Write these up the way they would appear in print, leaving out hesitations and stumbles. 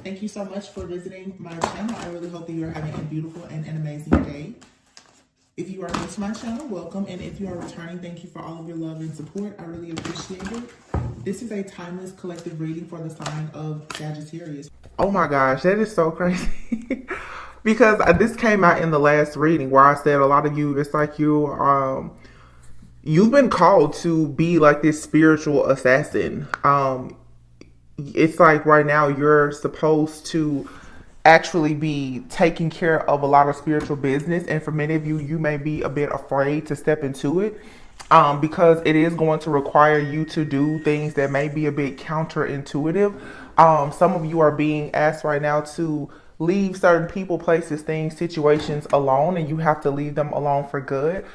Thank you so much for visiting my channel. I really hope that you are having a beautiful and an amazing day. If you are new to my channel, welcome. And if you are returning, thank you for all of your love and support. I really appreciate it. This is a timeless collective reading for the sign of Sagittarius. Oh my gosh, that is so crazy. Because this came out in the last reading where I said a lot of you, it's like you've been called to be like this spiritual assassin. It's like right now you're supposed to actually be taking care of a lot of spiritual business, and for many of you, you may be a bit afraid to step into it because it is going to require you to do things that may be a bit counterintuitive. Some of you are being asked right now to leave certain people, places, things, situations alone, and you have to leave them alone for good.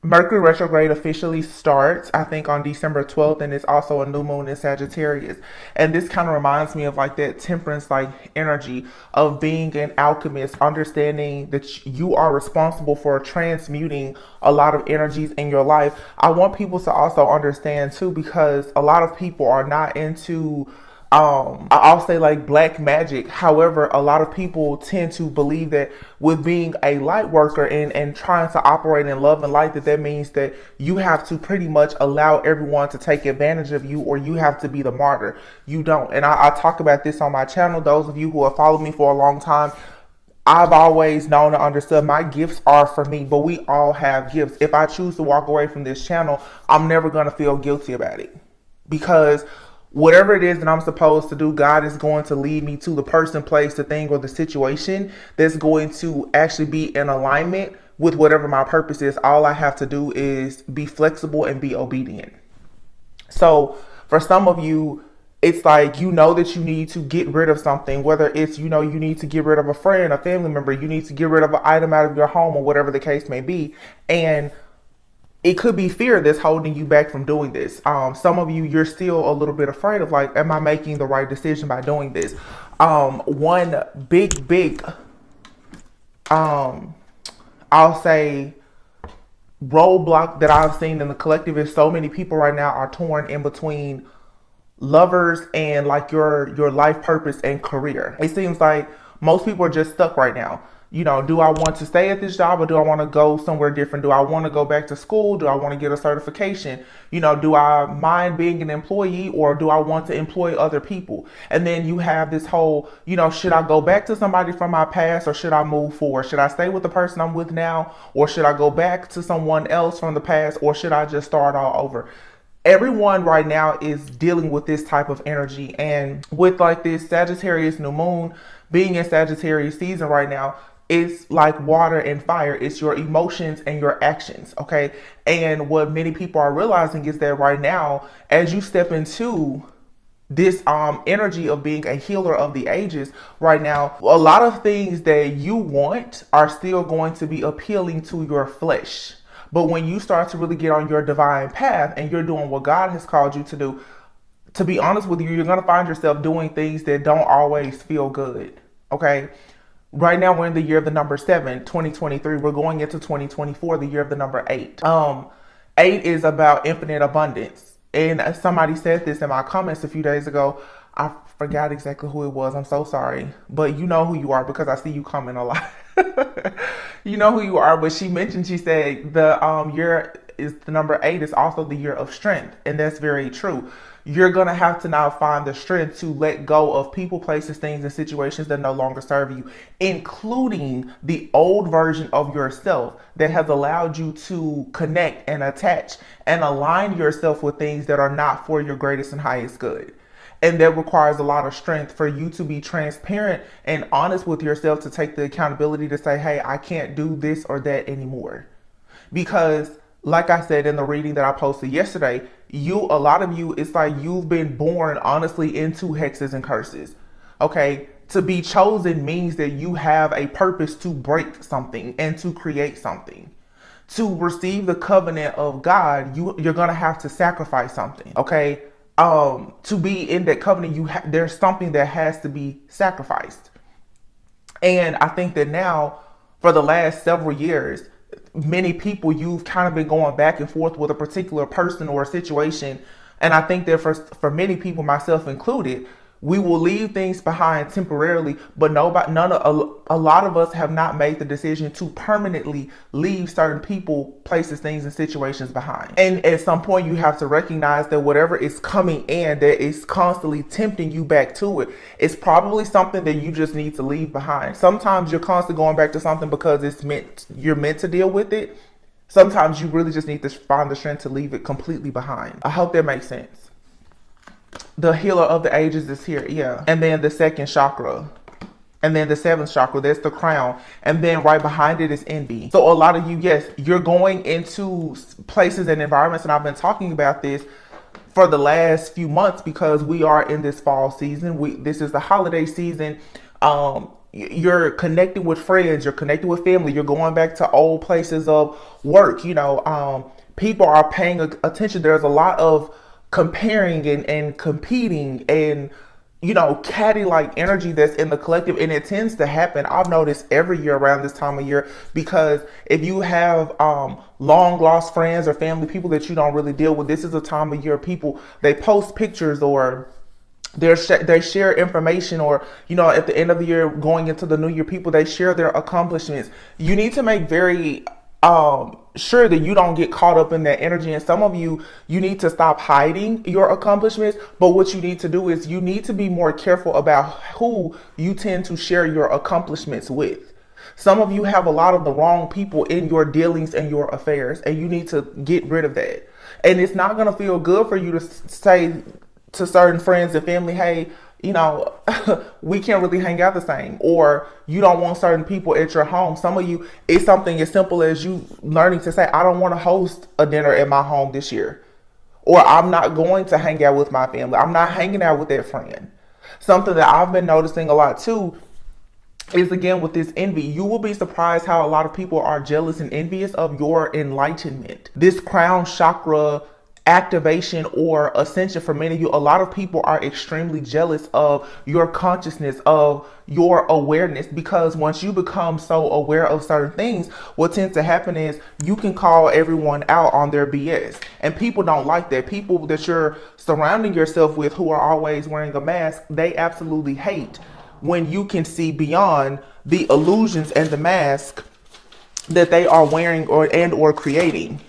Mercury retrograde officially starts, I think, on December 12th, and it's also a new moon in Sagittarius. And this kind of reminds me of like that temperance like energy of being an alchemist, understanding that you are responsible for transmuting a lot of energies in your life. I want people to also understand too, because a lot of people are not into I'll say like black magic. However, a lot of people tend to believe that with being a light worker and trying to operate in love and light, that means that you have to pretty much allow everyone to take advantage of you, or you have to be the martyr. You don't. And I talk about this on my channel. Those of you who have followed me for a long time, I've always known and understood my gifts are for me, but we all have gifts. If I choose to walk away from this channel, I'm never going to feel guilty about it, because whatever it is that I'm supposed to do, God is going to lead me to the person, place, the thing, or the situation that's going to actually be in alignment with whatever my purpose is. All I have to do is be flexible and be obedient. So for some of you, it's like, you know that you need to get rid of something, whether it's, you need to get rid of a friend, a family member, you need to get rid of an item out of your home, or whatever the case may be. And it could be fear that's holding you back from doing this. Some of you, you're still a little bit afraid of like, am I making the right decision by doing this? One big, I'll say roadblock that I've seen in the collective is so many people right now are torn in between lovers and like your life purpose and career. It seems like most people are just stuck right now. Do I want to stay at this job, or do I want to go somewhere different? Do I want to go back to school? Do I want to get a certification? Do I mind being an employee, or do I want to employ other people? And then you have this whole, should I go back to somebody from my past, or should I move forward? Should I stay with the person I'm with now, or should I go back to someone else from the past, or should I just start all over? Everyone right now is dealing with this type of energy, and with like this Sagittarius new moon being in Sagittarius season right now, it's like water and fire. It's your emotions and your actions, okay? And what many people are realizing is that right now, as you step into this energy of being a healer of the ages right now, a lot of things that you want are still going to be appealing to your flesh. But when you start to really get on your divine path and you're doing what God has called you to do, to be honest with you, you're going to find yourself doing things that don't always feel good, okay? Right now, we're in the year of the number 7, 2023. We're going into 2024, the year of the number 8. 8 is about infinite abundance. And somebody said this in my comments a few days ago. I forgot exactly who it was. I'm so sorry. But you know who you are, because I see you comment a lot. You know who you are. But she said the year is the number 8 is also the year of strength. And that's very true. You're going to have to now find the strength to let go of people, places, things, and situations that no longer serve you, including the old version of yourself that has allowed you to connect and attach and align yourself with things that are not for your greatest and highest good. And that requires a lot of strength for you to be transparent and honest with yourself, to take the accountability to say, hey, I can't do this or that anymore. Because like I said in the reading that I posted yesterday, a lot of you, it's like you've been born honestly into hexes and curses. Okay. To be chosen means that you have a purpose to break something and to create something. To receive the covenant of God, you're going to have to sacrifice something. Okay. To be in that covenant, there's something that has to be sacrificed. And I think that now, for the last several years, many people, you've kind of been going back and forth with a particular person or a situation. And I think that for many people, myself included, We will leave things behind temporarily, but a lot of us have not made the decision to permanently leave certain people, places, things, and situations behind. And at some point, you have to recognize that whatever is coming in that is constantly tempting you back to it, it's probably something that you just need to leave behind. Sometimes you're constantly going back to something because you're meant to deal with it. Sometimes you really just need to find the strength to leave it completely behind. I hope that makes sense. The healer of the ages is here, yeah. And then the second chakra. And then the seventh chakra, that's the crown. And then right behind it is envy. So a lot of you, yes, you're going into places and environments, and I've been talking about this for the last few months because we are in this fall season. This is the holiday season. You're connecting with friends, you're connecting with family, you're going back to old places of work. People are paying attention. There's a lot of comparing and competing and catty like energy that's in the collective, and it tends to happen, I've noticed, every year around this time of year, because if you have long lost friends or family, people that you don't really deal with, this is a time of year people, they post pictures or they share information, or at the end of the year going into the new year, people, they share their accomplishments. You need to make very sure that you don't get caught up in that energy. And some of you need to stop hiding your accomplishments, but what you need to do is you need to be more careful about who you tend to share your accomplishments with. Some of you have a lot of the wrong people in your dealings and your affairs, and you need to get rid of that. And it's not going to feel good for you to say to certain friends and family, hey, we can't really hang out the same, or you don't want certain people at your home. Some of you, it's something as simple as you learning to say, I don't want to host a dinner at my home this year, or I'm not going to hang out with my family. I'm not hanging out with that friend. Something that I've been noticing a lot too is, again, with this envy, you will be surprised how a lot of people are jealous and envious of your enlightenment. This crown chakra activation or ascension, for many of you, a lot of people are extremely jealous of your consciousness, of your awareness, because once you become so aware of certain things, what tends to happen is you can call everyone out on their BS, and people don't like that. People that you're surrounding yourself with who are always wearing a mask, they absolutely hate when you can see beyond the illusions and the mask that they are wearing or creating.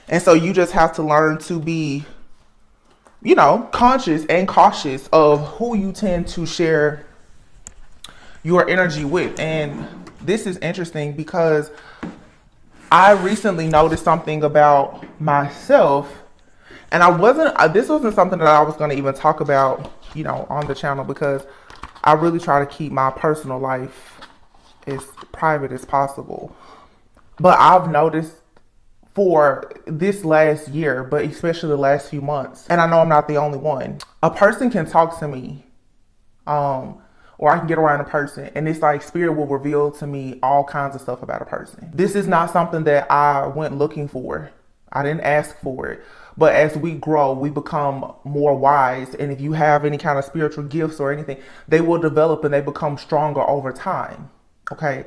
And so you just have to learn to be, conscious and cautious of who you tend to share your energy with. And this is interesting because I recently noticed something about myself, and this wasn't something that I was going to even talk about, on the channel, because I really try to keep my personal life as private as possible. But I've noticed for this last year, but especially the last few months, and I know I'm not the only one, a person can talk to me, or I can get around a person, and it's like spirit will reveal to me all kinds of stuff about a person. This is not something that I went looking for. I didn't ask for it. But as we grow, we become more wise. And if you have any kind of spiritual gifts or anything, they will develop and they become stronger over time. Okay.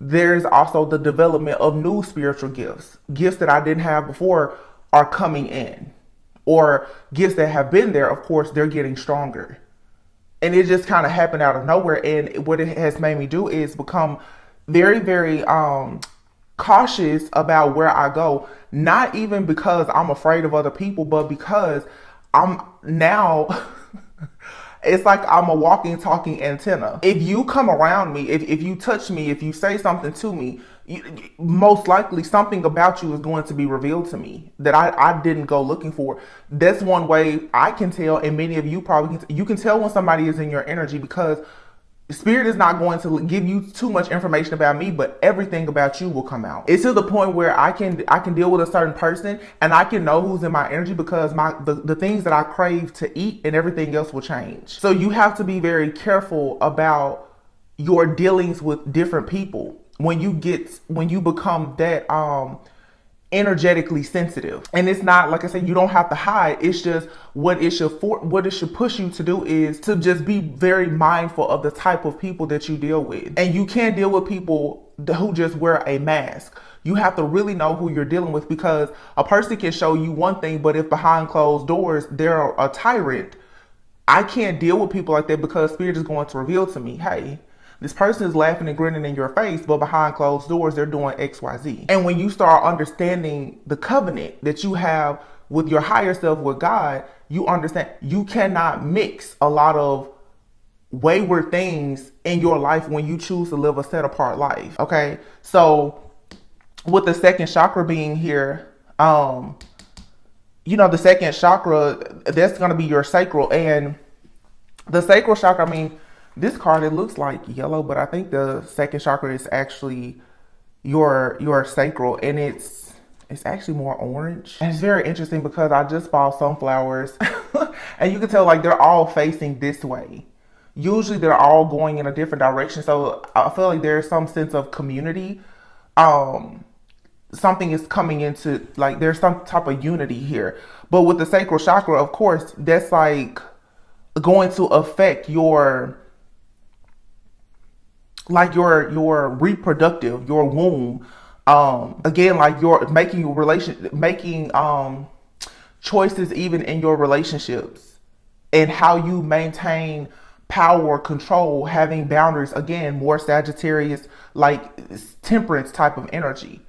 There's also the development of new spiritual gifts. Gifts that I didn't have before are coming in, or gifts that have been there, of course, they're getting stronger. And it just kind of happened out of nowhere. And what it has made me do is become very, very cautious about where I go. Not even because I'm afraid of other people, but because I'm now... It's like I'm a walking, talking antenna. If you come around me, if you touch me, if you say something to me, most likely something about you is going to be revealed to me that I didn't go looking for. That's one way I can tell, and many of you probably can. You can tell when somebody is in your energy, because Spirit is not going to give you too much information about me, but everything about you will come out. It's to the point where I can deal with a certain person and I can know who's in my energy, because the things that I crave to eat and everything else will change. So you have to be very careful about your dealings with different people when you become that energetically sensitive. And it's not, like I said, you don't have to hide. It's just what it should push you to do is to just be very mindful of the type of people that you deal with. And you can't deal with people who just wear a mask. You have to really know who you're dealing with, because a person can show you one thing, but if behind closed doors they're a tyrant, I can't deal with people like that because Spirit is going to reveal to me, hey, this person is laughing and grinning in your face, but behind closed doors, they're doing XYZ. And when you start understanding the covenant that you have with your higher self, with God, you understand you cannot mix a lot of wayward things in your life when you choose to live a set apart life. Okay. So with the second chakra being here, you know, the second chakra, that's going to be your sacral. And the sacral chakra, I mean, this card, it looks like yellow, but I think the second chakra is actually your sacral, and it's actually more orange. And it's very interesting because I just bought sunflowers and you can tell like they're all facing this way. Usually they're all going in a different direction. So I feel like there's some sense of community. Something is coming into, like, there's some type of unity here. But with the sacral chakra, of course, that's like going to affect your reproductive, your womb. Again, like you're making choices even in your relationships and how you maintain power, control, having boundaries. Again, more Sagittarius, like temperance type of energy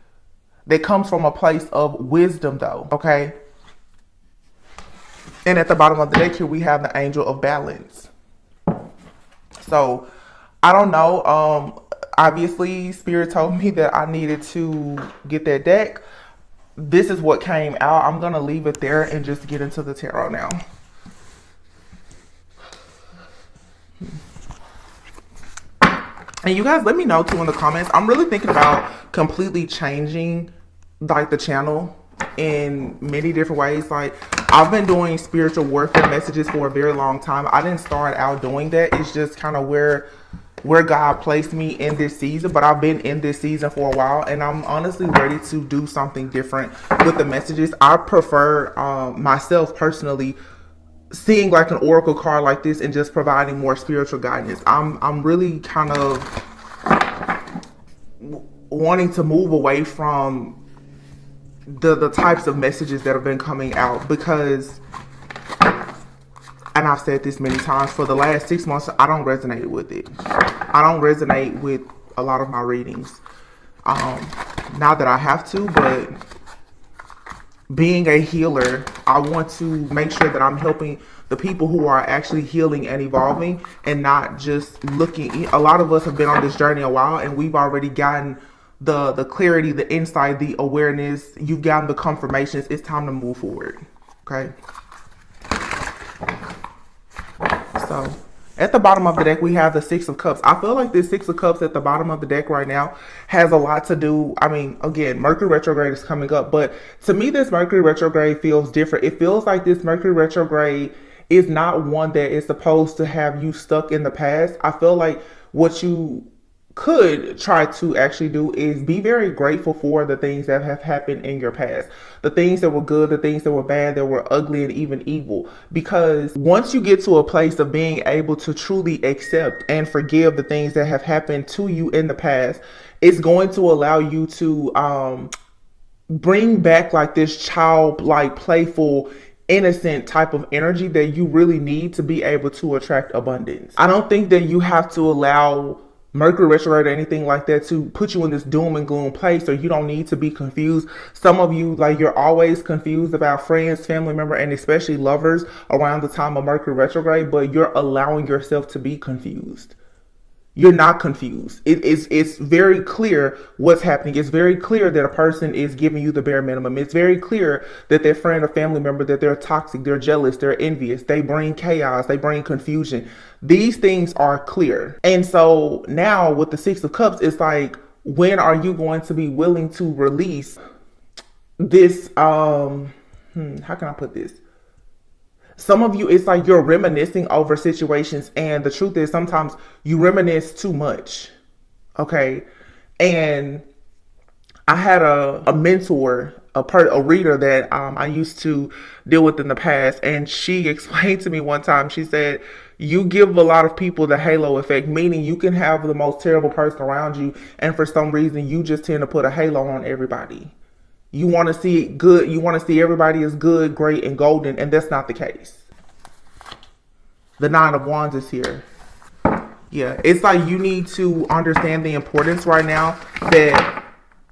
that comes from a place of wisdom though. Okay. And at the bottom of the deck here, we have the angel of balance. So I don't know. Obviously Spirit told me that I needed to get that deck. This is what came out. I'm going to leave it there and just get into the tarot now. And you guys let me know too in the comments. I'm really thinking about completely changing like the channel in many different ways. Like, I've been doing spiritual warfare messages for a very long time. I didn't start out doing that. It's just kind of where God placed me in this season. But I've been in this season for a while, and I'm honestly ready to do something different with the messages. I prefer myself personally seeing like an oracle card like this and just providing more spiritual guidance. I'm really kind of wanting to move away from the types of messages that have been coming out, because, and I've said this many times, for the last 6 months I don't resonate with it. I don't resonate with a lot of my readings. Not that I have to, but being a healer, I want to make sure that I'm helping the people who are actually healing and evolving, and not just looking. A lot of us have been on this journey a while, and we've already gotten the clarity, the insight, the awareness. You've gotten the confirmations. It's time to move forward. Okay. So at the bottom of the deck, we have the Six of Cups. I feel like this Six of Cups at the bottom of the deck right now has a lot to do. I mean, again, Mercury retrograde is coming up, but to me, this Mercury retrograde feels different. It feels like this Mercury retrograde is not one that is supposed to have you stuck in the past. I feel like what you could try to actually do is be very grateful for the things that have happened in your past, the things that were good, the things that were bad, that were ugly and even evil. Because once you get to a place of being able to truly accept and forgive the things that have happened to you in the past, it's going to allow you to bring back like this childlike, playful, innocent type of energy that you really need to be able to attract abundance. I don't think that you have to allow Mercury retrograde or anything like that to put you in this doom and gloom place, or you don't need to be confused. Some of you, like, you're always confused about friends, family member, and especially lovers around the time of Mercury retrograde, but you're allowing yourself to be confused. You're not confused. It's very clear what's happening. It's very clear that a person is giving you the bare minimum. It's very clear that their friend or family member, that they're toxic, they're jealous, they're envious, they bring chaos, they bring confusion. These things are clear. And so now with the Six of Cups, it's like, when are you going to be willing to release this? How can I put this? Some of you, it's like you're reminiscing over situations, and the truth is sometimes you reminisce too much. Okay. And I had a mentor, a reader that I used to deal with in the past, and she explained to me one time, she said, you give a lot of people the halo effect, meaning you can have the most terrible person around you, and for some reason you just tend to put a halo on everybody. You want to see good. You want to see everybody as good, great, and golden, and that's not the case. The Nine of Wands is here. Yeah, it's like you need to understand the importance right now that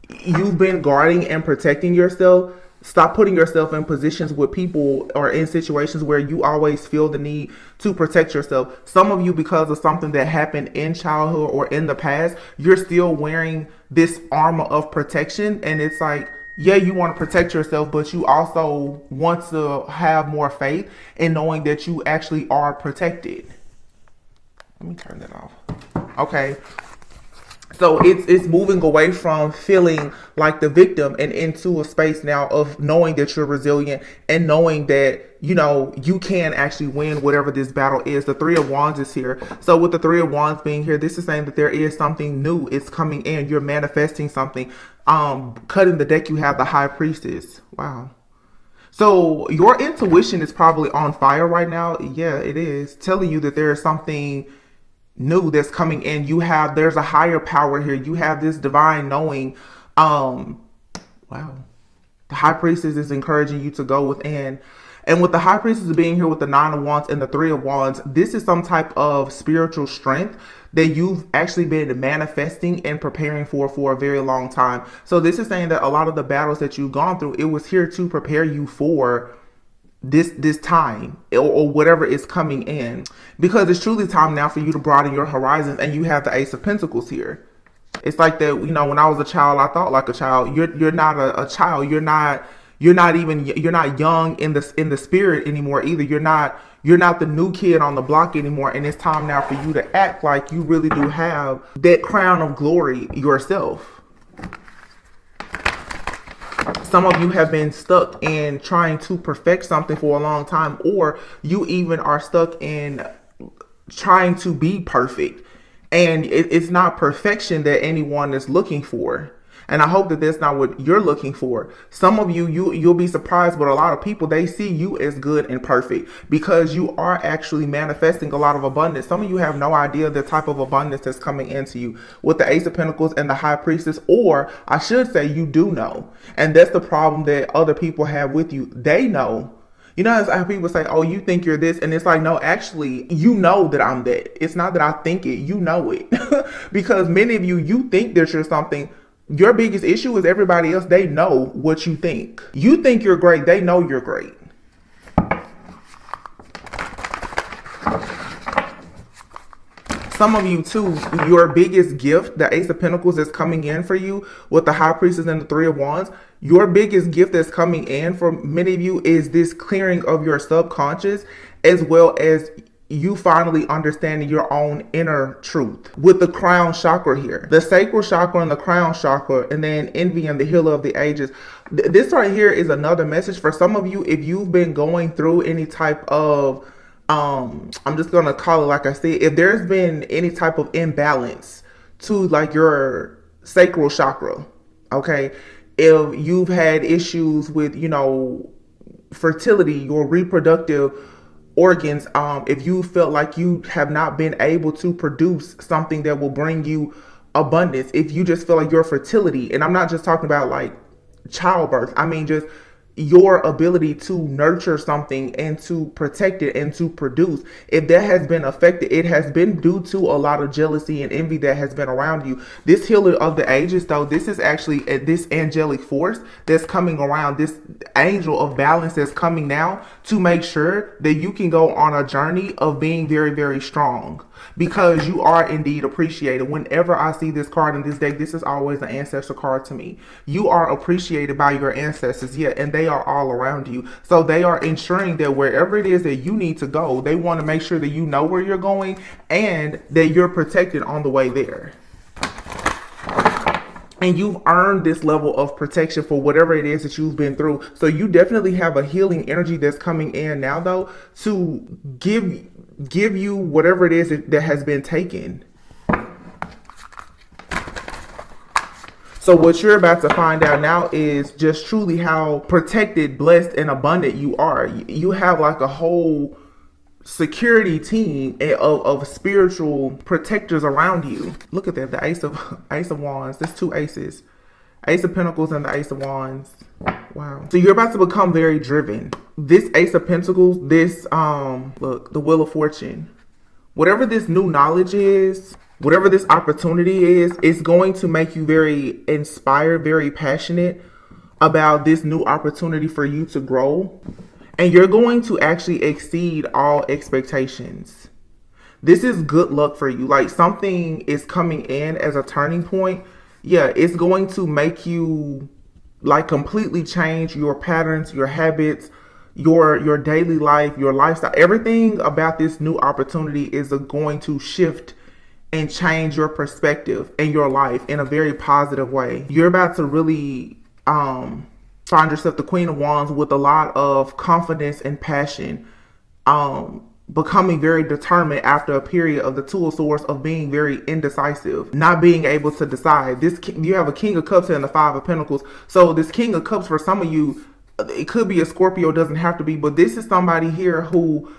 you've been guarding and protecting yourself. Stop putting yourself in positions with people or in situations where you always feel the need to protect yourself. Some of you, because of something that happened in childhood or in the past, you're still wearing this armor of protection. And it's like, yeah, you want to protect yourself, but you also want to have more faith in knowing that you actually are protected. Let me turn that off. Okay. So it's moving away from feeling like the victim and into a space now of knowing that you're resilient and knowing that, you know, you can actually win whatever this battle is. The Three of Wands is here. So with the Three of Wands being here, this is saying that there is something new. It's coming in. You're manifesting something. Cutting the deck, you have the High Priestess. Wow. So your intuition is probably on fire right now. Yeah, it is. Telling you that there is something new that's coming in. There's a higher power here. You have this divine knowing. Wow. The High Priestess is encouraging you to go within. And with the High Priestess being here with the Nine of Wands and the Three of Wands, this is some type of spiritual strength that you've actually been manifesting and preparing for a very long time. So this is saying that a lot of the battles that you've gone through, it was here to prepare you for this time or whatever is coming in, because it's truly time now for you to broaden your horizons. And you have the Ace of Pentacles here. It's like that, you know, when I was a child, I thought like a child. You're not a child. You're not young in the spirit anymore either. You're not the new kid on the block anymore. And it's time now for you to act like you really do have that crown of glory yourself. Some of you have been stuck in trying to perfect something for a long time, or you even are stuck in trying to be perfect. And it's not perfection that anyone is looking for. And I hope that that's not what you're looking for. Some of you'll be surprised, but a lot of people, they see you as good and perfect because you are actually manifesting a lot of abundance. Some of you have no idea the type of abundance that's coming into you with the Ace of Pentacles and the High Priestess, or I should say you do know. And that's the problem that other people have with you. They know. You know how people say, oh, you think you're this? And it's like, no, actually, you know that I'm that. It's not that I think it, you know it. Because many of you think that you're something. Your biggest issue is everybody else. They know what you think. You think you're great. They know you're great. Some of you too, your biggest gift, the Ace of Pentacles is coming in for you with the High Priestess and the Three of Wands. Your biggest gift that's coming in for many of you is this clearing of your subconscious, as well as you finally understanding your own inner truth with the crown chakra here, the sacral chakra and the crown chakra, and then envy and the healer of the ages. This right here is another message for some of you. If you've been going through any type of, I'm just going to call it like I said, if there's been any type of imbalance to like your sacral chakra, okay, if you've had issues with, you know, fertility, your reproductive organs, if you felt like you have not been able to produce something that will bring you abundance, if you just feel like your fertility, and I'm not just talking about like childbirth, I mean just your ability to nurture something and to protect it and to produce, if that has been affected, it has been due to a lot of jealousy and envy that has been around you. This healer of the ages, though, this is actually this angelic force that's coming around, this angel of balance that's coming now to make sure that you can go on a journey of being very, very strong, because you are indeed appreciated. Whenever I see this card in this deck, this is always an ancestor card to me. You are appreciated by your ancestors, yeah, and they are all around you. So they are ensuring that wherever it is that you need to go, they want to make sure that you know where you're going and that you're protected on the way there. And you've earned this level of protection for whatever it is that you've been through. So you definitely have a healing energy that's coming in now, though, to give you whatever it is that has been taken. So what you're about to find out now is just truly how protected, blessed, and abundant you are. You have like a whole security team of spiritual protectors around you. Look at that, the Ace of Wands. There's two aces. Ace of Pentacles and the Ace of Wands. Wow. So you're about to become very driven. This Ace of Pentacles, this, look, the Wheel of Fortune. Whatever this new knowledge is, whatever this opportunity is, it's going to make you very inspired, very passionate about this new opportunity for you to grow. And you're going to actually exceed all expectations. This is good luck for you. Like, something is coming in as a turning point. Yeah, it's going to make you like completely change your patterns, your habits, your daily life, your lifestyle. Everything about this new opportunity is going to shift and change your perspective in your life in a very positive way. You're about to really find yourself the Queen of Wands with a lot of confidence and passion, becoming very determined after a period of the Two of Swords of being very indecisive, not being able to decide. You have a King of Cups here and the Five of Pentacles. So this King of Cups, for some of you, it could be a Scorpio, doesn't have to be, but this is somebody here who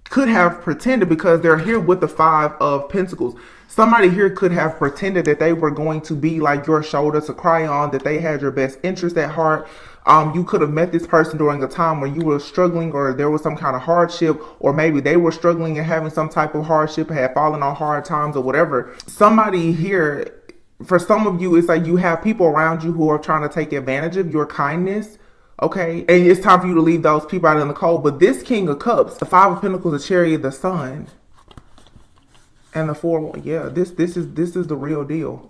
could have pretended, because they're here with the Five of Pentacles. Somebody here could have pretended that they were going to be like your shoulder to cry on, that they had your best interest at heart. You could have met this person during a time when you were struggling, or there was some kind of hardship, or maybe they were struggling and having some type of hardship, had fallen on hard times or whatever. Somebody here, for some of you, it's like you have people around you who are trying to take advantage of your kindness. Okay, and it's time for you to leave those people out in the cold. But this King of Cups, the Five of Pentacles, the Chariot, the Sun, and the Four, yeah, this is the real deal.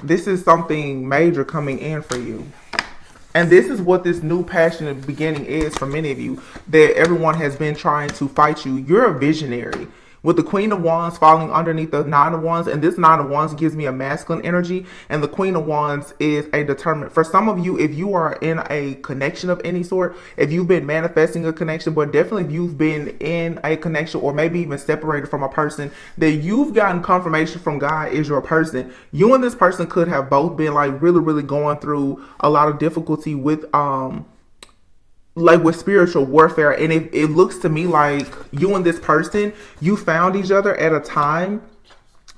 This is something major coming in for you. And this is what this new passionate beginning is for many of you, that everyone has been trying to fight you. You're a visionary. With the Queen of Wands falling underneath the Nine of Wands, and this Nine of Wands gives me a masculine energy, and the Queen of Wands is a determined. For some of you, if you are in a connection of any sort, if you've been manifesting a connection, but definitely if you've been in a connection or maybe even separated from a person, that you've gotten confirmation from God is your person. You and this person could have both been like really going through a lot of difficulty with like with spiritual warfare, and it looks to me like you and this person, you found each other at a time,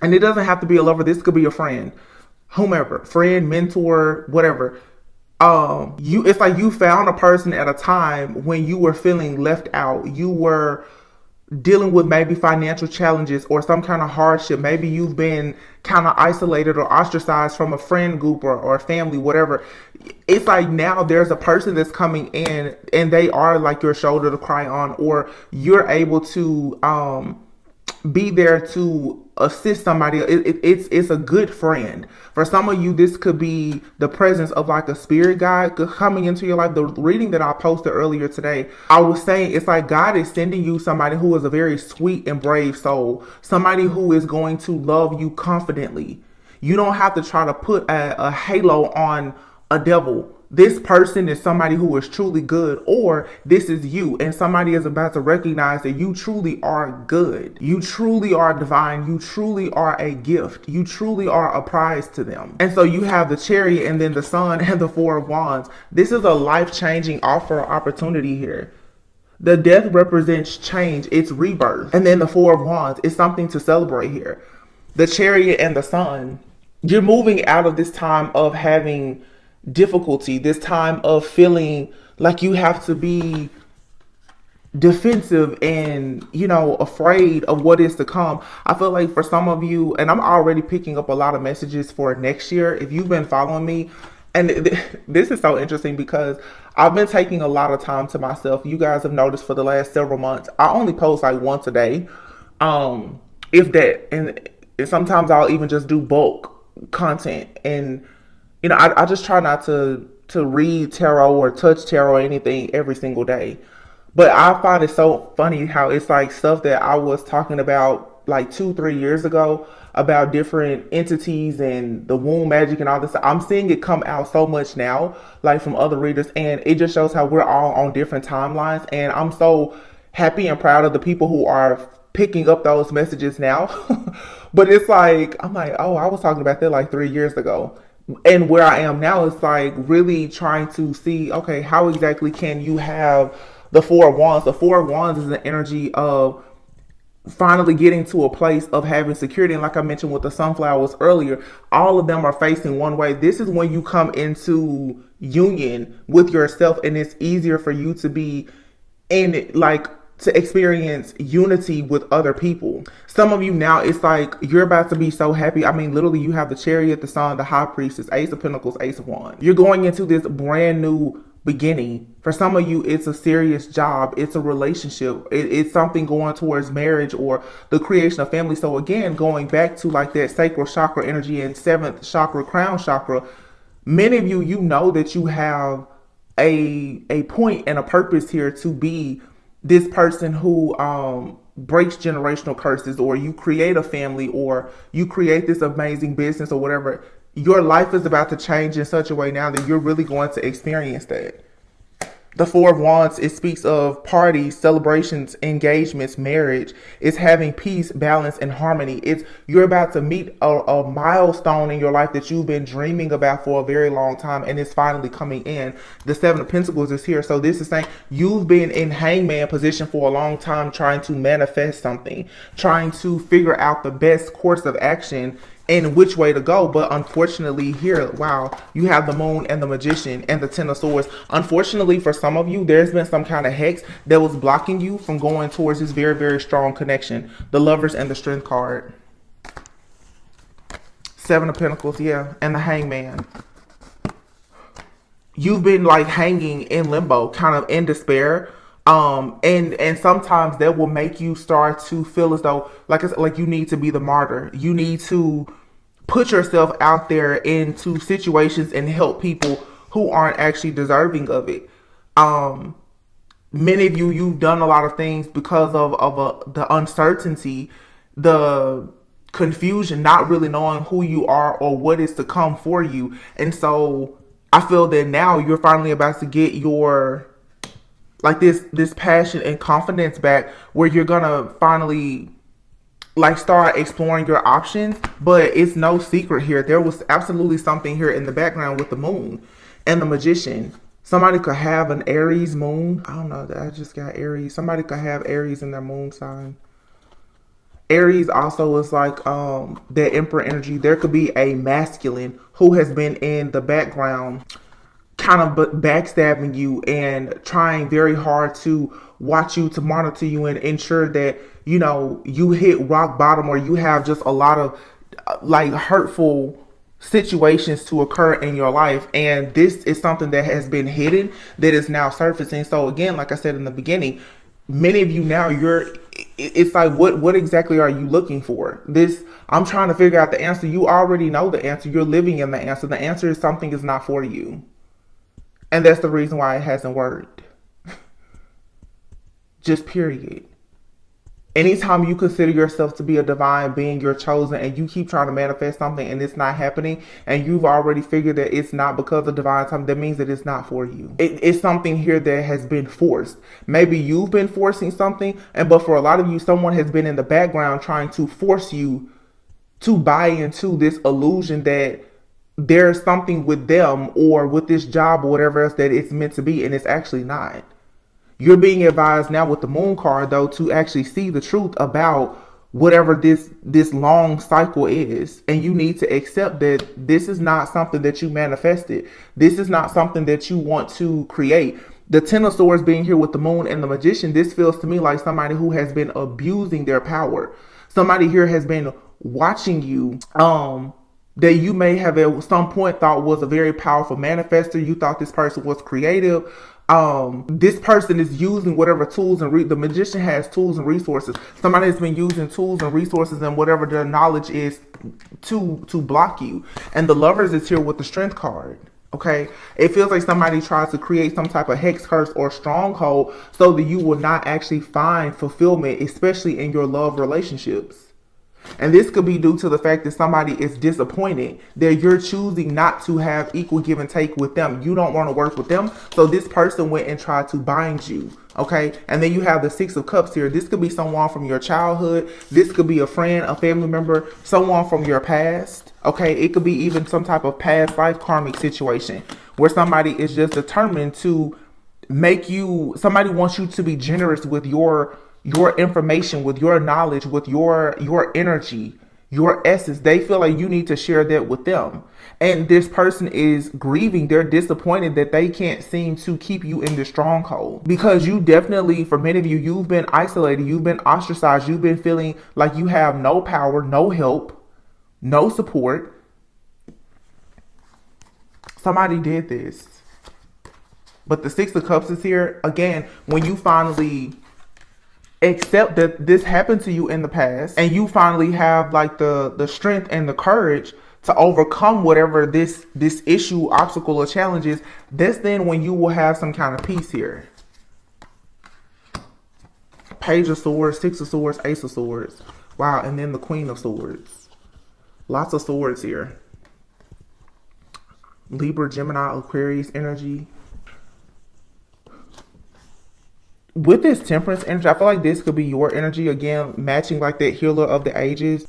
and it doesn't have to be a lover. This could be a friend, whomever, friend, mentor, whatever. It's like you found a person at a time when you were feeling left out. You were dealing with maybe financial challenges or some kind of hardship. Maybe you've been kind of isolated or ostracized from a friend group or a family, whatever. It's like now there's a person that's coming in and they are like your shoulder to cry on, or you're able to be there to assist somebody. It's a good friend. For some of you, this could be the presence of like a spirit guide coming into your life. The reading that I posted earlier today, I was saying it's like God is sending you somebody who is a very sweet and brave soul, somebody who is going to love you confidently. You don't have to try to put a halo on a devil. This person is somebody who is truly good, or this is you, and somebody is about to recognize that you truly are good. You truly are divine. You truly are a gift. You truly are a prize to them. And so you have the Chariot and then the Sun and the Four of Wands. This is a life-changing offer or opportunity here. The Death represents change. It's rebirth. And then the Four of Wands is something to celebrate here. The Chariot and the Sun, you're moving out of this time of having difficulty, this time of feeling like you have to be defensive and, you know, afraid of what is to come. I feel like for some of you, and I'm already picking up a lot of messages for next year, if you've been following me, and this is so interesting because I've been taking a lot of time to myself. You guys have noticed for the last several months, I only post like once a day, if that, and sometimes I'll even just do bulk content. And you know, I just try not to read tarot or touch tarot or anything every single day. But I find it so funny how it's like stuff that I was talking about like 2-3 years ago about different entities and the womb magic and all this. I'm seeing it come out so much now, like from other readers. And it just shows how we're all on different timelines. And I'm so happy and proud of the people who are picking up those messages now. But it's like, I'm like, oh, I was talking about that like 3 years ago. And where I am now is like really trying to see, okay, how exactly can you have the Four of Wands? The Four of Wands is an energy of finally getting to a place of having security. And like I mentioned with the sunflowers earlier, all of them are facing one way. This is when you come into union with yourself, and it's easier for you to be in it, like to experience unity with other people. Some of you now, it's like you're about to be so happy. I mean, literally, you have the Chariot, the Sun, the High Priestess, Ace of Pentacles, Ace of Wands. You're going into this brand new beginning. For some of you, it's a serious job, it's a relationship, it's something going towards marriage or the creation of family. So again, going back to like that sacral chakra energy and 7th chakra, crown chakra, many of you, you know that you have a point and a purpose here to be this person who breaks generational curses, or you create a family, or you create this amazing business or whatever. Your life is about to change in such a way now that you're really going to experience that. The Four of Wands, it speaks of parties, celebrations, engagements, marriage. It's having peace, balance, and harmony. It's you're about to meet a milestone in your life that you've been dreaming about for a very long time, and it's finally coming in. The Seven of Pentacles is here. So this is saying you've been in hangman position for a long time, trying to manifest something, trying to figure out the best course of action and which way to go. But unfortunately here, wow, you have the Moon and the Magician and the Ten of Swords. Unfortunately for some of you, there's been some kind of hex that was blocking you from going towards this very, very strong connection. The Lovers and the Strength card. Seven of Pentacles, yeah, and the Hangman. You've been like hanging in limbo, kind of in despair. And sometimes that will make you start to feel as though, like I said, like you need to be the martyr. You need to put yourself out there into situations and help people who aren't actually deserving of it. Many of you, you've done a lot of things because of the uncertainty, the confusion, not really knowing who you are or what is to come for you. And so I feel that now you're finally about to get your like this passion and confidence back, where you're gonna finally like start exploring your options. But it's no secret here, there was absolutely something here in the background with the Moon and the Magician. Somebody could have an Aries moon. I don't know, I just got Aries. Somebody could have Aries in their moon sign. Aries also is like that Emperor energy. There could be a masculine who has been in the background kind of backstabbing you and trying very hard to watch you, to monitor you, and ensure that, you know, you hit rock bottom, or you have just a lot of like hurtful situations to occur in your life. And this is something that has been hidden that is now surfacing. So again, like I said in the beginning, many of you now, it's like, what exactly are you looking for? This, I'm trying to figure out the answer. You already know the answer. You're living in the answer. The answer is something is not for you. And that's the reason why it hasn't worked. Just period. Anytime you consider yourself to be a divine being, you're chosen, and you keep trying to manifest something and it's not happening, and you've already figured that it's not because of divine time, that means that it's not for you. It's something here that has been forced. Maybe you've been forcing something, but for a lot of you, someone has been in the background trying to force you to buy into this illusion that there's something with them or with this job or whatever else that it's meant to be, and it's actually not. You're being advised now with the Moon card, though, to actually see the truth about whatever this long cycle is. And you need to accept that this is not something that you manifested. This is not something that you want to create. The Ten of Swords being here with the Moon and the Magician, this feels to me like somebody who has been abusing their power. Somebody here has been watching you, that you may have at some point thought was a very powerful manifester. You thought this person was creative. This person is using whatever tools and the Magician has tools and resources. Somebody has been using tools and resources and whatever their knowledge is to block you. And the Lovers is here with the Strength card. Okay, it feels like somebody tries to create some type of hex, curse, or stronghold so that you will not actually find fulfillment, especially in your love relationships. And this could be due to the fact that somebody is disappointed that you're choosing not to have equal give and take with them. You don't want to work with them. So this person went and tried to bind you. Okay. And then you have the Six of Cups here. This could be someone from your childhood. This could be a friend, a family member, someone from your past. Okay. It could be even some type of past life karmic situation where somebody is just determined to make you, somebody wants you to be generous with your your information, with your knowledge, with your energy, your essence. They feel like you need to share that with them. And this person is grieving. They're disappointed that they can't seem to keep you in the stronghold. Because you definitely, for many of you, you've been isolated, you've been ostracized, you've been feeling like you have no power, no help, no support. Somebody did this. But the Six of Cups is here. Again, when you finally accept that this happened to you in the past, and you finally have like the strength and the courage to overcome whatever this issue, obstacle, or challenge is, that's then when you will have some kind of peace here. Page of Swords, Six of Swords, Ace of Swords. Wow, and then the Queen of Swords. Lots of swords here. Libra, Gemini, Aquarius energy. With this Temperance energy, I feel like this could be your energy, again, matching like that Healer of the Ages.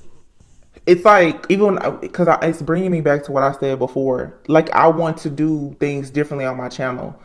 It's like, even because it's bringing me back to what I said before. Like, I want to do things differently on my channel.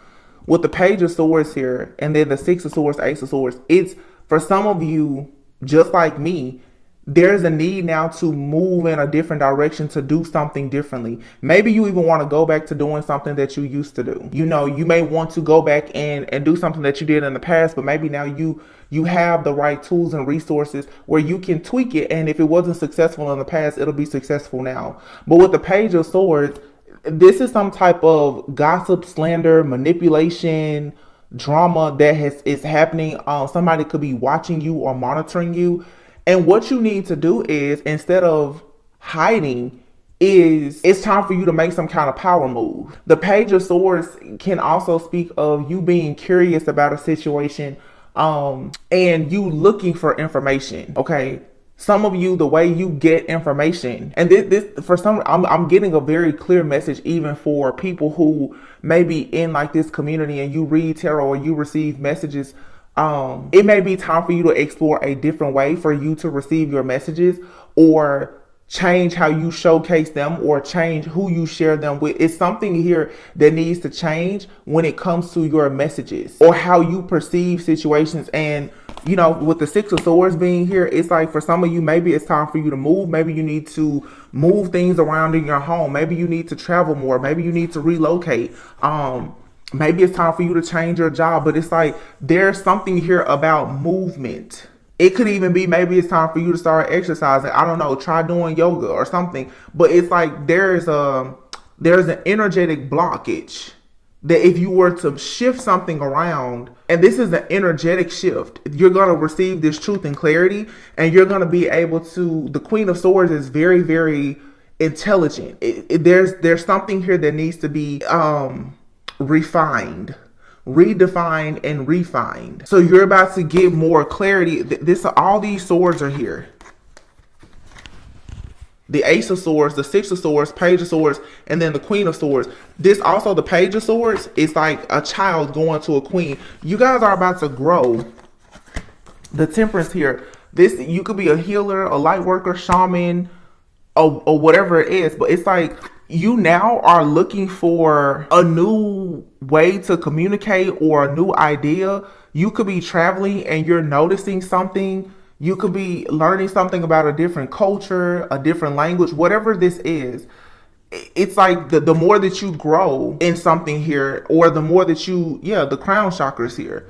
With the Page of Swords here, and then the Six of Swords, Ace of Swords, it's, for some of you, just like me, there's a need now to move in a different direction, to do something differently. Maybe you even want to go back to doing something that you used to do. You know, you may want to go back and do something that you did in the past, but maybe now you have the right tools and resources where you can tweak it. And if it wasn't successful in the past, it'll be successful now. But with the Page of Swords, this is some type of gossip, slander, manipulation, drama that is happening. Somebody could be watching you or monitoring you. And what you need to do is, instead of hiding, it's time for you to make some kind of power move. The Page of Swords can also speak of you being curious about a situation, and you looking for information. Okay. Some of you, the way you get information, and this for some, I'm getting a very clear message, even for people who may be in like this community and you read tarot or you receive messages. It may be time for you to explore a different way for you to receive your messages, or change how you showcase them, or change who you share them with. It's something here that needs to change when it comes to your messages or how you perceive situations. And you know, with the Six of Swords being here, it's like, for some of you, maybe it's time for you to move. Maybe you need to move things around in your home. Maybe you need to travel more. Maybe you need to relocate. Maybe it's time for you to change your job. But it's like, there's something here about movement. It could even be, maybe it's time for you to start exercising. I don't know, try doing yoga or something. But it's like, there's an energetic blockage that if you were to shift something around, and this is an energetic shift, you're going to receive this truth and clarity, and you're going to be able to, the Queen of Swords is very, very intelligent. There's something here that needs to be refined, redefined, and refined. So you're about to get more clarity. All these swords are here. The Ace of Swords, the Six of Swords, Page of Swords, and then the Queen of Swords. This also, the Page of Swords, is like a child going to a queen. You guys are about to grow. The Temperance here. This, you could be a healer, a light worker, shaman, or whatever it is. But it's like, you now are looking for a new way to communicate or a new idea. You could be traveling and you're noticing something. You could be learning something about a different culture, a different language, whatever this is. It's like the more that you grow in something here, or the more that you, the crown chakras here.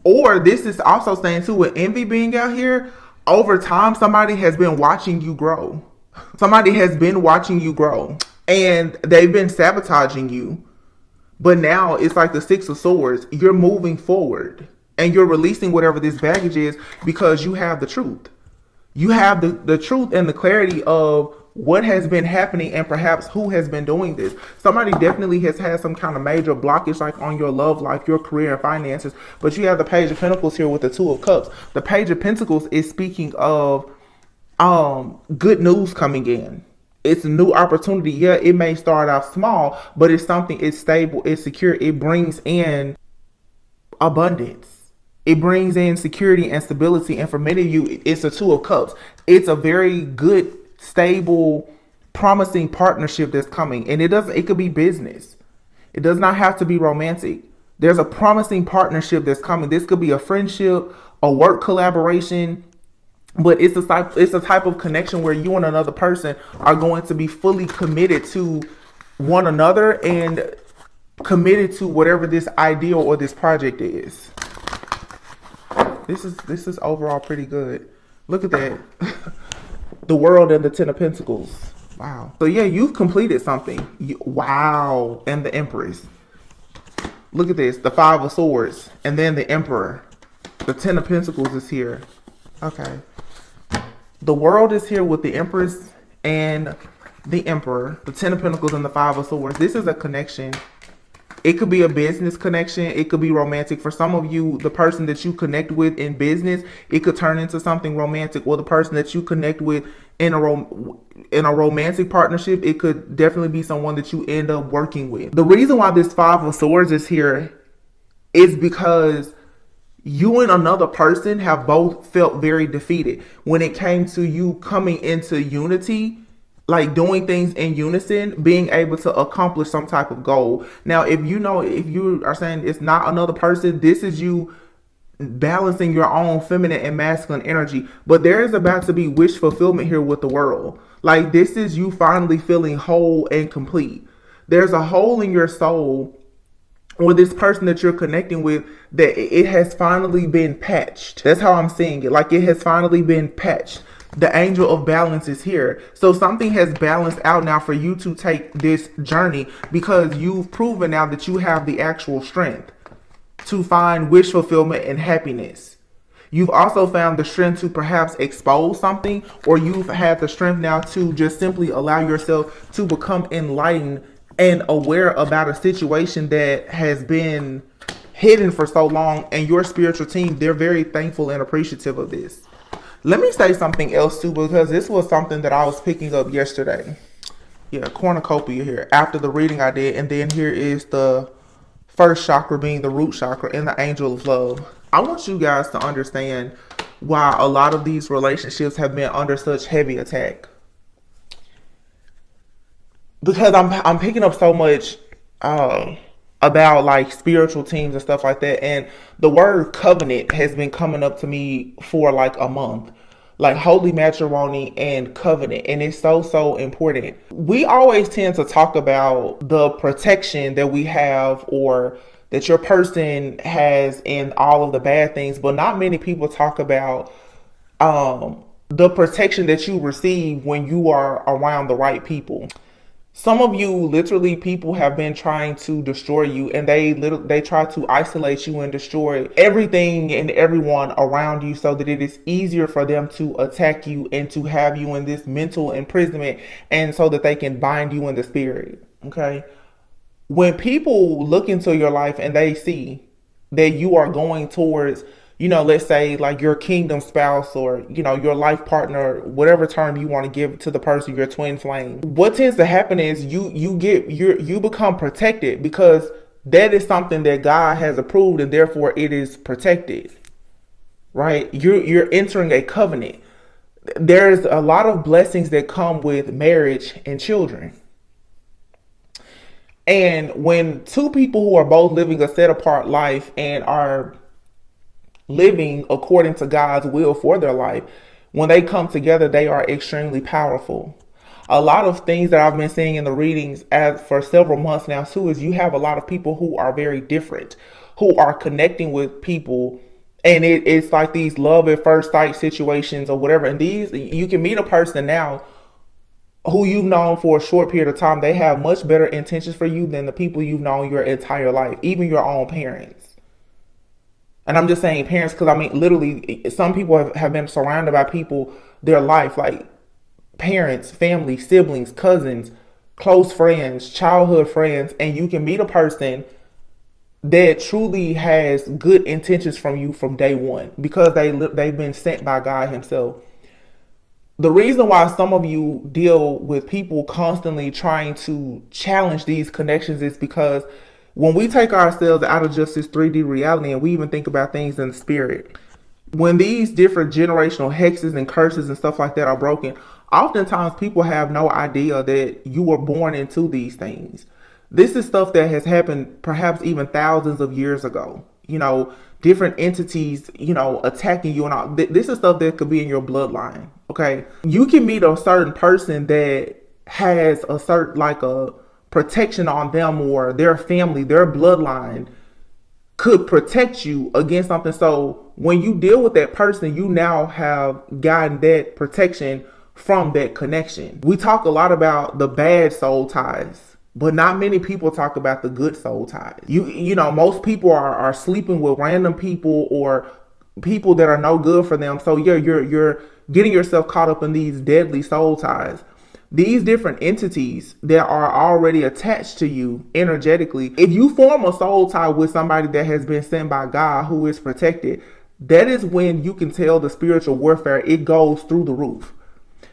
Or this is also saying too, with envy being out here, over time, somebody has been watching you grow. Somebody has been watching you grow, and they've been sabotaging you. But now it's like the Six of Swords. You're moving forward. And you're releasing whatever this baggage is, because you have the truth. You have the truth and the clarity of what has been happening, and perhaps who has been doing this. Somebody definitely has had some kind of major blockage, like on your love life, your career, and finances. But you have the Page of Pentacles here with the Two of Cups. The Page of Pentacles is speaking of good news coming in. It's a new opportunity. Yeah, it may start out small, but it's something, it's stable, it's secure. It brings in abundance. It brings in security and stability. And for many of you, it's a Two of Cups. It's a very good, stable, promising partnership that's coming. And it could be business. It does not have to be romantic. There's a promising partnership that's coming. This could be a friendship, a work collaboration, but it's a type of connection where you and another person are going to be fully committed to one another and committed to whatever this ideal or this project is. This is overall pretty good. Look at that. The World and the Ten of Pentacles. Wow. So yeah, you've completed something. Wow. And the Empress. Look at this. The Five of Swords. And then the Emperor. The Ten of Pentacles is here. Okay. The World is here with the Empress and the Emperor. The Ten of Pentacles and the Five of Swords. This is a connection. It could be a business connection. It could be romantic. For some of you, the person that you connect with in business, it could turn into something romantic. Or the person that you connect with in a romantic partnership, it could definitely be someone that you end up working with. The reason why this Five of Swords is here is because you and another person have both felt very defeated when it came to you coming into unity, like doing things in unison, being able to accomplish some type of goal. Now, if you are saying it's not another person, this is you balancing your own feminine and masculine energy. But there is about to be wish fulfillment here with the World. Like, this is you finally feeling whole and complete. There's a hole in your soul or this person that you're connecting with that it has finally been patched. That's how I'm seeing it. Like, it has finally been patched. The Angel of Balance is here. So something has balanced out now for you to take this journey, because you've proven now that you have the actual strength to find wish fulfillment and happiness. You've also found the strength to perhaps expose something, or you've had the strength now to just simply allow yourself to become enlightened and aware about a situation that has been hidden for so long. And your spiritual team, they're very thankful and appreciative of this. Let me say something else too, because this was something that I was picking up yesterday. Yeah, cornucopia here after the reading I did. And then here is the first chakra being the root chakra and the Angel of Love. I want you guys to understand why a lot of these relationships have been under such heavy attack. Because I'm picking up so much about like spiritual teams and stuff like that. And the word covenant has been coming up to me for like a month. Like holy matrimony and covenant. And it's so important. We always tend to talk about the protection that we have or that your person has in all of the bad things. But not many people talk about the protection that you receive when you are around the right people. Some of you, literally, people have been trying to destroy you, and they try to isolate you and destroy everything and everyone around you so that it is easier for them to attack you and to have you in this mental imprisonment, and so that they can bind you in the spirit. Okay? When people look into your life and they see that you are going towards, let's say like your kingdom spouse or, your life partner, whatever term you want to give to the person, your twin flame. What tends to happen is you become protected, because that is something that God has approved, and therefore it is protected, right? You're entering a covenant. There's a lot of blessings that come with marriage and children. And when two people who are both living a set apart life and are living according to God's will for their life, when they come together, they are extremely powerful. A lot of things that I've been seeing in the readings for several months now too is you have a lot of people who are very different, who are connecting with people, and it's like these love at first sight situations or whatever. And you can meet a person now who you've known for a short period of time. They have much better intentions for you than the people you've known your entire life, even your own parents. And I'm just saying parents, because I mean, literally, some people have been surrounded by people their life, like parents, family, siblings, cousins, close friends, childhood friends. And you can meet a person that truly has good intentions from you from day one, because they've been sent by God himself. The reason why some of you deal with people constantly trying to challenge these connections is because when we take ourselves out of just this 3D reality and we even think about things in the spirit, when these different generational hexes and curses and stuff like that are broken, oftentimes people have no idea that you were born into these things. This is stuff that has happened perhaps even thousands of years ago. Different entities, attacking you and all. This is stuff that could be in your bloodline. Okay. You can meet a certain person that has a certain, like a protection on them, or their family, their bloodline could protect you against something. So when you deal with that person, you now have gotten that protection from that connection. We talk a lot about the bad soul ties, but not many people talk about the good soul ties. Most people are sleeping with random people or people that are no good for them. So you're getting yourself caught up in these deadly soul ties. These different entities that are already attached to you energetically, if you form a soul tie with somebody that has been sent by God, who is protected, that is when you can tell the spiritual warfare, it goes through the roof.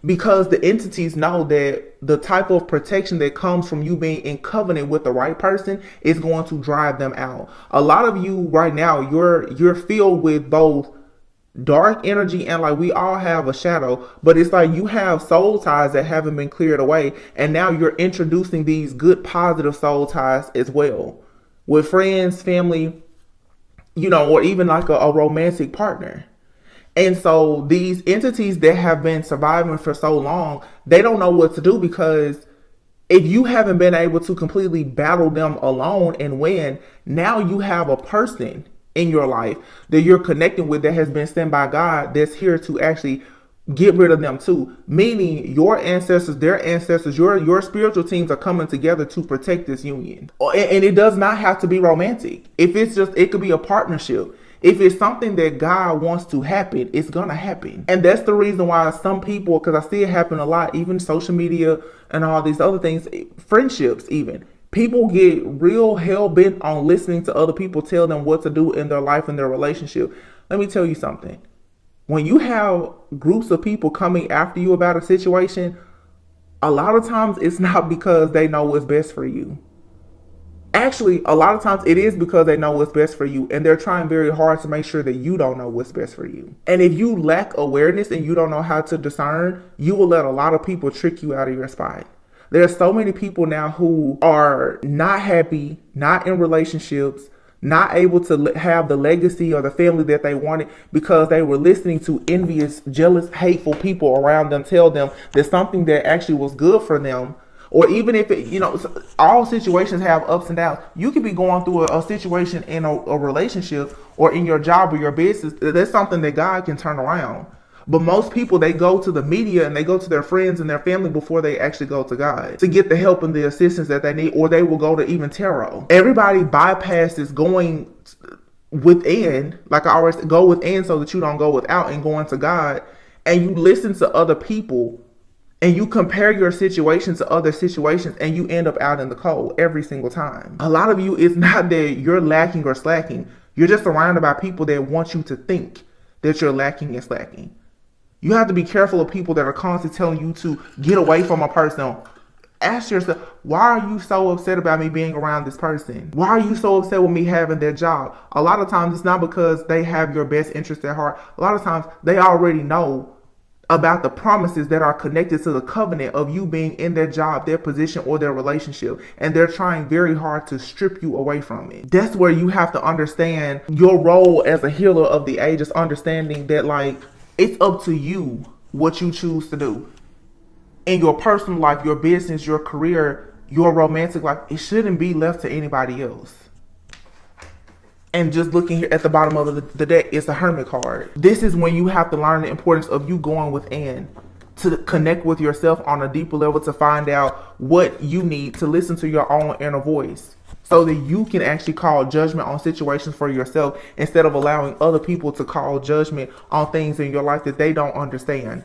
Because the entities know that the type of protection that comes from you being in covenant with the right person is going to drive them out. A lot of you right now, you're filled with both dark energy and like we all have a shadow, but it's like you have soul ties that haven't been cleared away, and now you're introducing these good positive soul ties as well with friends, family, or even like a romantic partner. And so these entities that have been surviving for so long, they don't know what to do, because if you haven't been able to completely battle them alone and win, now you have a person in your life that you're connecting with that has been sent by God, that's here to actually get rid of them too. Meaning your ancestors, their ancestors, your spiritual teams are coming together to protect this union. And it does not have to be romantic. If it's just, it could be a partnership. If it's something that God wants to happen, it's going to happen. And that's the reason why some people, because I see it happen a lot, even social media and all these other things, friendships even. People get real hell-bent on listening to other people tell them what to do in their life and their relationship. Let me tell you something. When you have groups of people coming after you about a situation, a lot of times it's not because they know what's best for you. Actually, a lot of times it is because they know what's best for you, and they're trying very hard to make sure that you don't know what's best for you. And if you lack awareness and you don't know how to discern, you will let a lot of people trick you out of your spot. There's so many people now who are not happy, not in relationships, not able to have the legacy or the family that they wanted because they were listening to envious, jealous, hateful people around them tell them that something that actually was good for them. Or even if all situations have ups and downs. You could be going through a situation in a relationship or in your job or your business. That's something that God can turn around. But most people, they go to the media and they go to their friends and their family before they actually go to God to get the help and the assistance that they need, or they will go to even tarot. Everybody bypasses going within, like I always go within so that you don't go without, and going to God, and you listen to other people and you compare your situation to other situations, and you end up out in the cold every single time. A lot of you, it's not that you're lacking or slacking. You're just surrounded by people that want you to think that you're lacking and slacking. You have to be careful of people that are constantly telling you to get away from a person. Ask yourself, why are you so upset about me being around this person? Why are you so upset with me having their job? A lot of times it's not because they have your best interest at heart. A lot of times they already know about the promises that are connected to the covenant of you being in their job, their position, or their relationship. And they're trying very hard to strip you away from it. That's where you have to understand your role as a healer of the ages, understanding that it's up to you what you choose to do. In your personal life, your business, your career, your romantic life, it shouldn't be left to anybody else. And just looking here at the bottom of the deck, it's a Hermit card. This is when you have to learn the importance of you going within to connect with yourself on a deeper level, to find out what you need, to listen to your own inner voice, so that you can actually call judgment on situations for yourself instead of allowing other people to call judgment on things in your life that they don't understand.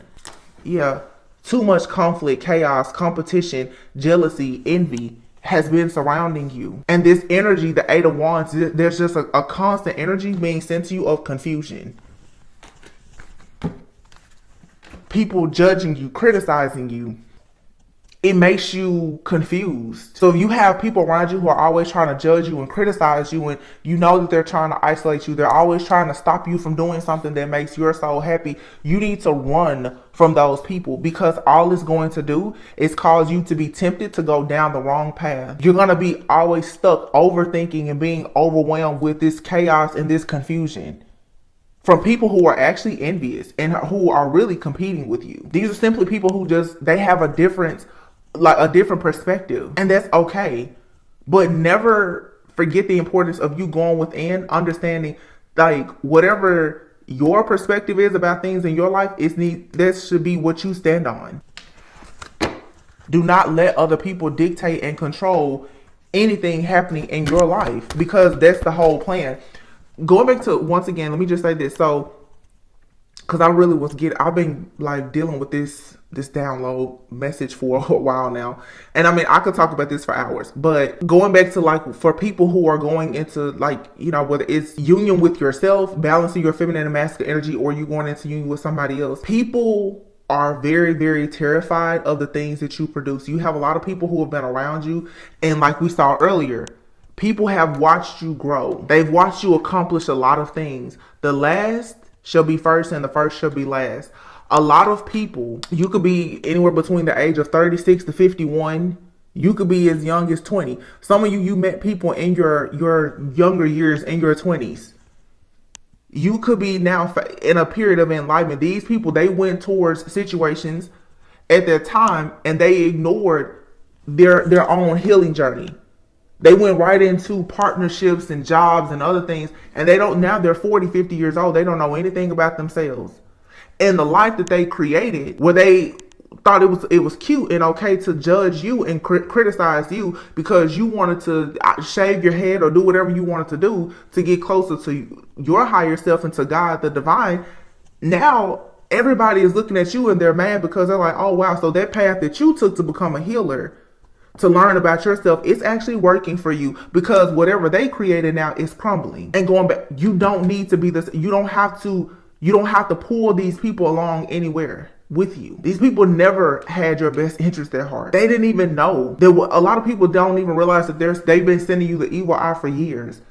Yeah, too much conflict, chaos, competition, jealousy, envy has been surrounding you. And this energy, the Eight of Wands, there's just a constant energy being sent to you of confusion. People judging you, criticizing you. it makes you confused. So if you have people around you who are always trying to judge you and criticize you, and you know that they're trying to isolate you, they're always trying to stop you from doing something that makes your soul happy, you need to run from those people, because all it's going to do is cause you to be tempted to go down the wrong path. You're going to be always stuck overthinking and being overwhelmed with this chaos and this confusion from people who are actually envious and who are really competing with you. These are simply people who they have a different perspective, and that's okay. But never forget the importance of you going within, understanding like whatever your perspective is about things in your life, that should be what you stand on. Do not let other people dictate and control anything happening in your life, because that's the whole plan. Going back to, once again, let me just say this. So, because I've been like dealing with this download message for a while now. And I mean, I could talk about this for hours, but going back to like, for people who are going into like, you know, whether it's union with yourself, balancing your feminine and masculine energy, or you going into union with somebody else, people are very, very terrified of the things that you produce. You have a lot of people who have been around you, and like we saw earlier, people have watched you grow. They've watched you accomplish a lot of things. The last shall be first and the first shall be last. A lot of people, you could be anywhere between the age of 36 to 51. You could be as young as 20. Some of you met people in your younger years, in your 20s. You could be now in a period of enlightenment. These people, they went towards situations at their time and they ignored their own healing journey. They went right into partnerships and jobs and other things, and now they're 40, 50 years old. They don't know anything about themselves. And the life that they created, where they thought it was cute and okay to judge you and criticize you because you wanted to shave your head or do whatever you wanted to do to get closer to your higher self and to God, the divine. Now everybody is looking at you and they're mad because they're like, oh wow, so that path that you took to become a healer, to learn about yourself, it's actually working for you, because whatever they created now is crumbling and going back. You don't need to be this. You don't have to pull these people along anywhere with you. These people never had your best interest at heart. They didn't even know. A lot of people don't even realize that they've been sending you the evil eye for years,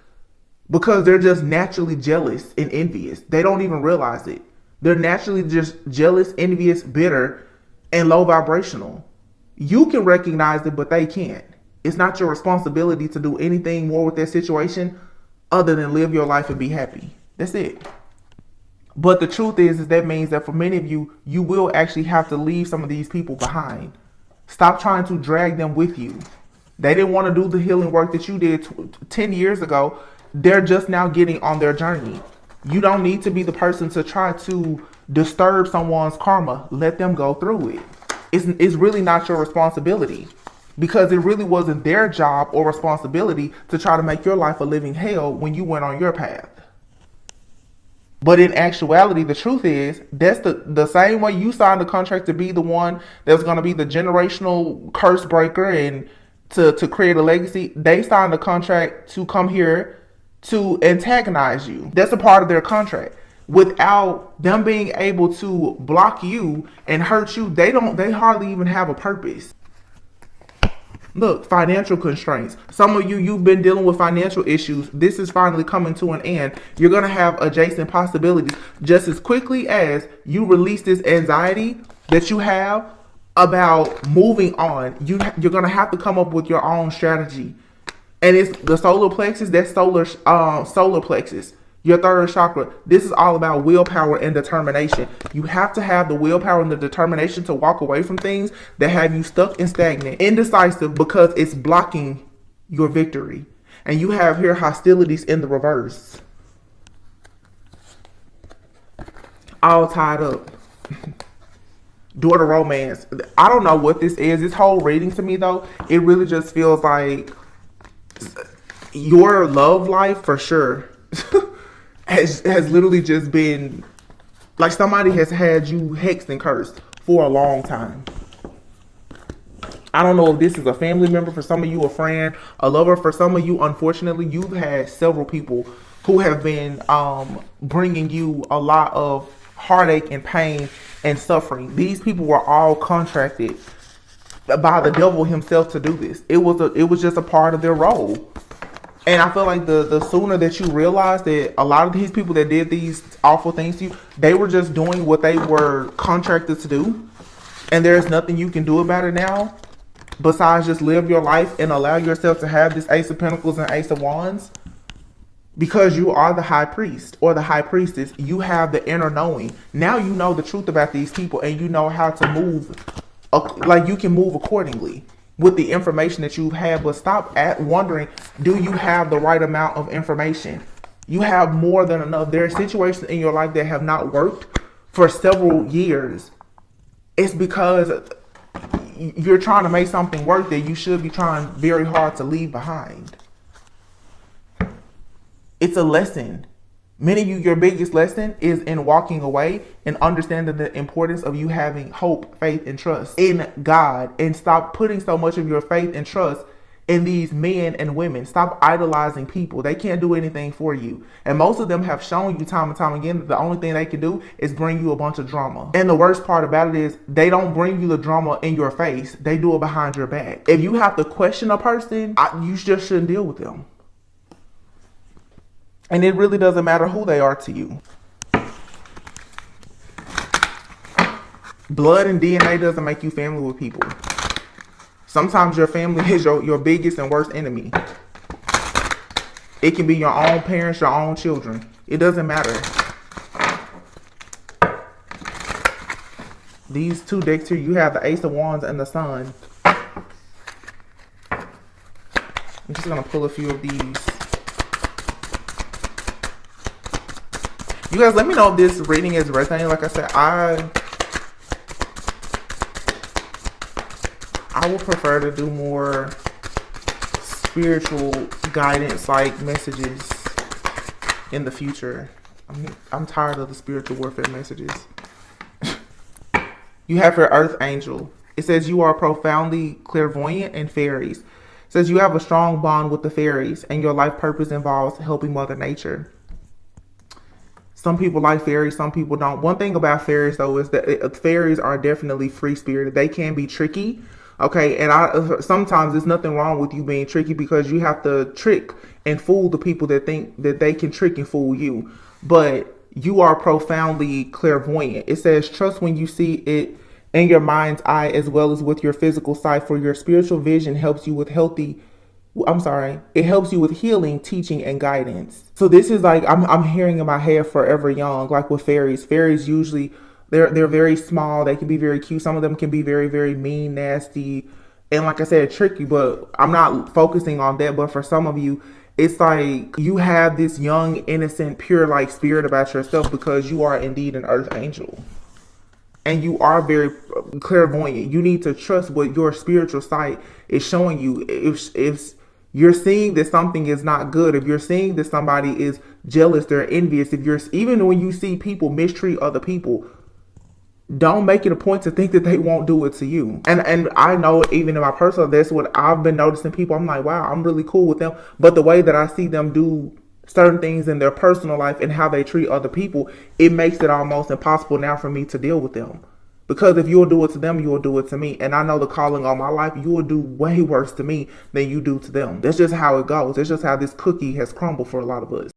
because they're just naturally jealous and envious. They don't even realize it. They're naturally just jealous, envious, bitter, and low vibrational. You can recognize it, but they can't. It's not your responsibility to do anything more with that situation other than live your life and be happy. That's it. But the truth is that means that for many of you, you will actually have to leave some of these people behind. Stop trying to drag them with you. They didn't want to do the healing work that you did 10 years ago. They're just now getting on their journey. You don't need to be the person to try to disturb someone's karma. Let them go through it. It's really not your responsibility, because it really wasn't their job or responsibility to try to make your life a living hell when you went on your path. But in actuality, the truth is, that's the same way you signed the contract to be the one that's going to be the generational curse breaker and to create a legacy. They signed a contract to come here to antagonize you. That's a part of their contract. Without them being able to block you and hurt you, they hardly even have a purpose. Look, financial constraints. Some of you've been dealing with financial issues. This is finally coming to an end. You're going to have adjacent possibilities just as quickly as you release this anxiety that you have about moving on. You're going to have to come up with your own strategy. And it's the solar plexus, that's solar plexus. Your third chakra. This is all about willpower and determination. You have to have the willpower and the determination to walk away from things that have you stuck and stagnant, indecisive, because it's blocking your victory. And you have here hostilities in the reverse. All tied up. Daughter romance. I don't know what this is. This whole reading to me, though, it really just feels like your love life, for sure, has literally just been like somebody has had you hexed and cursed for a long time. I don't know if this is a family member, for some of you a friend, a lover. For some of you, unfortunately, you've had several people who have been bringing you a lot of heartache and pain and suffering. These people were all contracted by the devil himself to do this. It was just a part of their role. And I feel like the sooner that you realize that a lot of these people that did these awful things to you, they were just doing what they were contracted to do. And there's nothing you can do about it now besides just live your life and allow yourself to have this Ace of Pentacles and Ace of Wands. Because you are the high priest or the high priestess, you have the inner knowing. Now you know the truth about these people and you know how to move, like you can move accordingly with the information that you've had. But stop wondering, do you have the right amount of information? You have more than enough. There are situations in your life that have not worked for several years. It's because you're trying to make something work that you should be trying very hard to leave behind. It's a lesson. Many of you, your biggest lesson is in walking away and understanding the importance of you having hope, faith, and trust in God. And stop putting so much of your faith and trust in these men and women. Stop idolizing people. They can't do anything for you. And most of them have shown you time and time again that the only thing they can do is bring you a bunch of drama. And the worst part about it is they don't bring you the drama in your face. They do it behind your back. If you have to question a person, you just shouldn't deal with them. And it really doesn't matter who they are to you. Blood and DNA doesn't make you family with people. Sometimes your family is your biggest and worst enemy. It can be your own parents, your own children. It doesn't matter. These two decks here, you have the Ace of Wands and the Sun. I'm just going to pull a few of these. You guys, let me know if this reading is resonating. Like I said, I would prefer to do more spiritual guidance like messages in the future. I'm tired of the spiritual warfare messages. You have your Earth Angel. It says you are profoundly clairvoyant and fairies. It says you have a strong bond with the fairies and your life purpose involves helping Mother Nature. Some people like fairies, some people don't. One thing about fairies, though, is that fairies are definitely free-spirited. They can be tricky, okay? And sometimes there's nothing wrong with you being tricky because you have to trick and fool the people that think that they can trick and fool you. But you are profoundly clairvoyant. It says, trust when you see it in your mind's eye as well as with your physical sight, for your spiritual vision helps you with it helps you with healing, teaching, and guidance. So this is like, I'm hearing in my head Forever Young, like with fairies. Fairies usually, they're very small. They can be very cute. Some of them can be very, very mean, nasty, and like I said, tricky, but I'm not focusing on that. But for some of you, it's like you have this young, innocent, pure like spirit about yourself because you are indeed an Earth Angel. And you are very clairvoyant. You need to trust what your spiritual sight is showing you. If you're seeing that something is not good, if you're seeing that somebody is jealous, they're envious, even when you see people mistreat other people, don't make it a point to think that they won't do it to you. And I know even in my personal, that's what I've been noticing people. I'm like, wow, I'm really cool with them. But the way that I see them do certain things in their personal life and how they treat other people, it makes it almost impossible now for me to deal with them. Because if you'll do it to them, you'll do it to me. And I know the calling on my life, you will do way worse to me than you do to them. That's just how it goes. That's just how this cookie has crumbled for a lot of us.